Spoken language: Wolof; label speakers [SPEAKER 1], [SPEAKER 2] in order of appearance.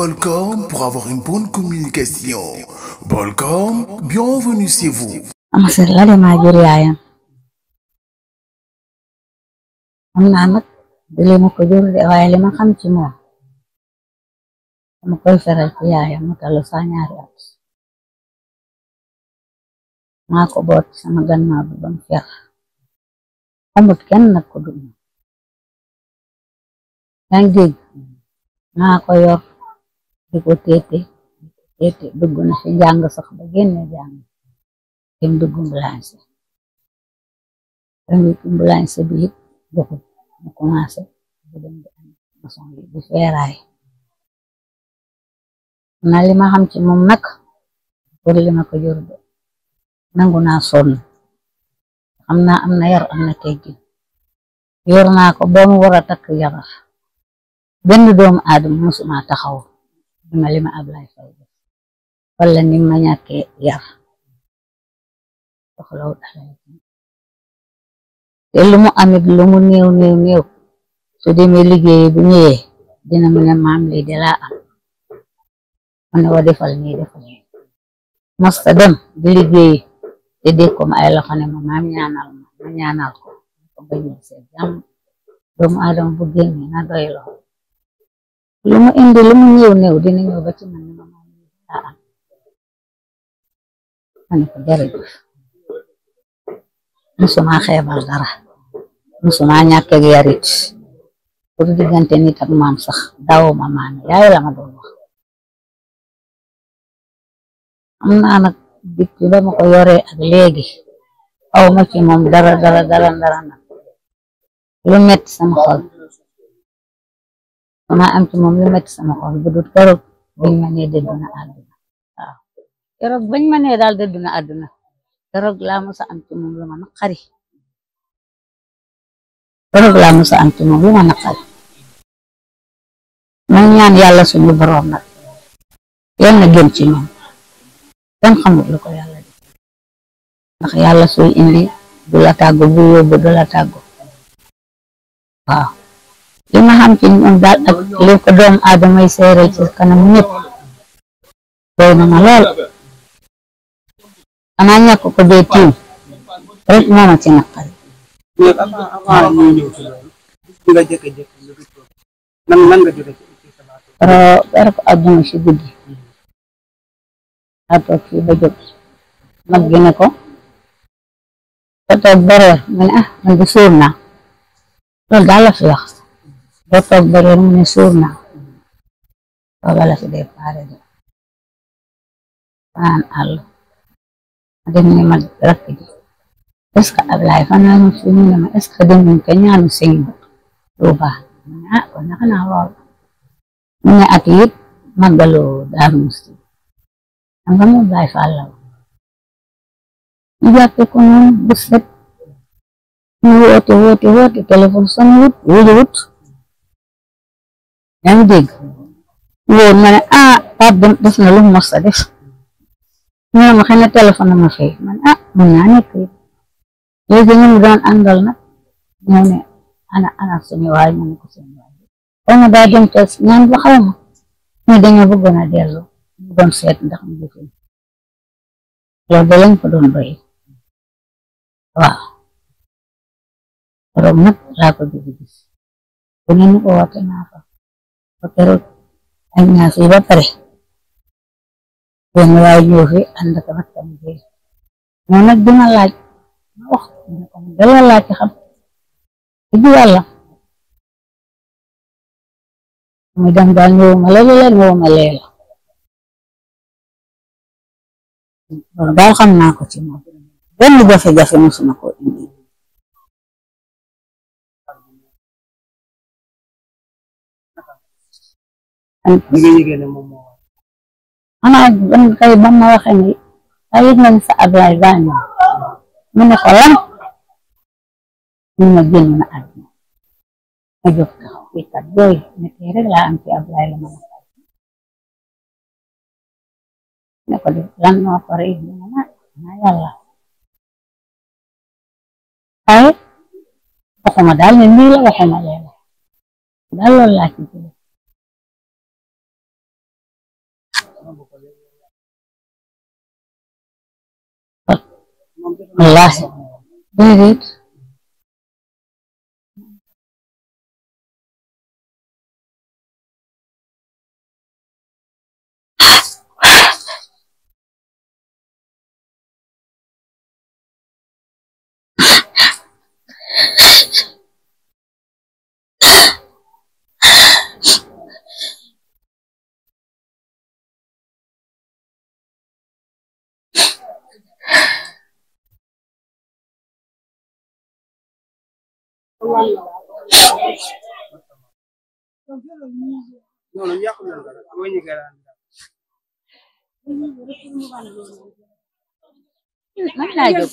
[SPEAKER 1] Bolcom pour avoir une bonne communication. Bolcom, bienvenue chez vous.
[SPEAKER 2] Masir la de maa jur yaayam xam naa nag du li ma ko jur de waaye li ma xam ci moom dama koy feral ci yaayam mu talu saa ñaari at maa ko boot sama gannaaw bi bam fer amut kenn nag ko dugg yaa ngi dégg maa ko yor di ko téete dugg na fi jàng sax ba génne jàng dem dugg ambulance bi it doxul mu commencé di dem di am maçon yi di feeraay na li ma xam ci moom nag pour li ma ko jur de nangu naa sonn xam naa am na yar am na teggin yor naa ko ba mu war a takk jabar benn doomu aadama musuma taxaw dima li ma Ablaye Faye def wala ni ma ñàkkee yar soxlaw dara te lu mu amit lu mu néew su demee liggéey bu ñëwee dina mu ne maam lii de laa am mu ne wa defal nii mosta dem di liggéey te dégg ko ma ay loxo ne ma maam ñaanal ma ñaanal ko bañ seet jàmm doomu aadama bu génne na doy loo lu mu indi lu mu néew dina ñëw ba ci man ne ma maam lii de laa am ma ne ko jërëjëf musuma xeebal dara musuma ñàkk ak yarit pour diggante nit ak maam sax dawuma maam yaay la ma doon wax am naa nag depuis ba ma ko yoree ak léegi aw ma ci moom dara nag lu metti sama xol ma am ci moom lu metti sama xol bu dul keroog bañ ma nee dëddu na àdduna waaw keroog bañ ma nee daal dëddu na àdduna keroog laa musa am ci moom lu ma naqari ma ñaan yàlla suñu boroom nag yal na gën ci ñoom kenn xamul lu ko yàlla di ndax yàlla suy indi du la tàggu bu yóbbu du la tàggu waaw li ma xam ci ñoom daal ak li ko doom aadamay seere ci kanam ñëpp doy na ma lool xanaa ñàkk ko dee tiim rek moo ma ci naqari dara ko àjjuma ci guddi a toog fii ba jóg mag gi ne ko ba toog bareer mu ne man di suur naa loolu daal la fi wax ba toog bareer mu ne suur naa booba la fi dee paare de fanaan àll ma dem ne mag rakk ji est-ce que Ablaye fanaan fi mu ne ma est-ce que demuñ ko ñaanu sëñ ba Tuuba kon naka naa lool mu ne at it màggalu Daaru Musti xam nga moom Baay Faal la ñu jàppe ko noonu bu set ñu woote téléphone sonn wut yaa ngi dégg wóor ma ne Pape dem def na lu mos a def ñu ne ma xëy na téléphone ma fay man mun naa nekk léegi ñu doon àndal nag ñoo ne ana suñu waay ñu ne ko suñu waay xaw ma daa dem te ñaan ba xaw ma ñu dañoo bëggoon a dellu ñu doon seet ndax mu jëfee loolu da lañ ko doon doy waaw keroog nag laa ko gis bu ñu ko woote naa fa ba keroog añ naa fi ba pare benn waay ñëw fi ànd ak rakkam ji ñoo nag dima laaj ma wax dala laaj ci xam dëgg yàlla mu dem daal ñëwuma leela loolu daal xam naa ko ci moom benn jafe-jafe musuma ko indi xanaa ban kay ba ma waxe ni ay yëg nañ sa Ablaye gaañu mu ne ko lan ñu ma génn na àdduna ma jóg taxaw fii kat jooy ne tey rek laa am ci Ablaye la ma ne ko def lan moo ko rey na yàlla ay waxuma daal ne nii la waxuma leela daal loolu laa ci jële wallahi déedéet man naa jóg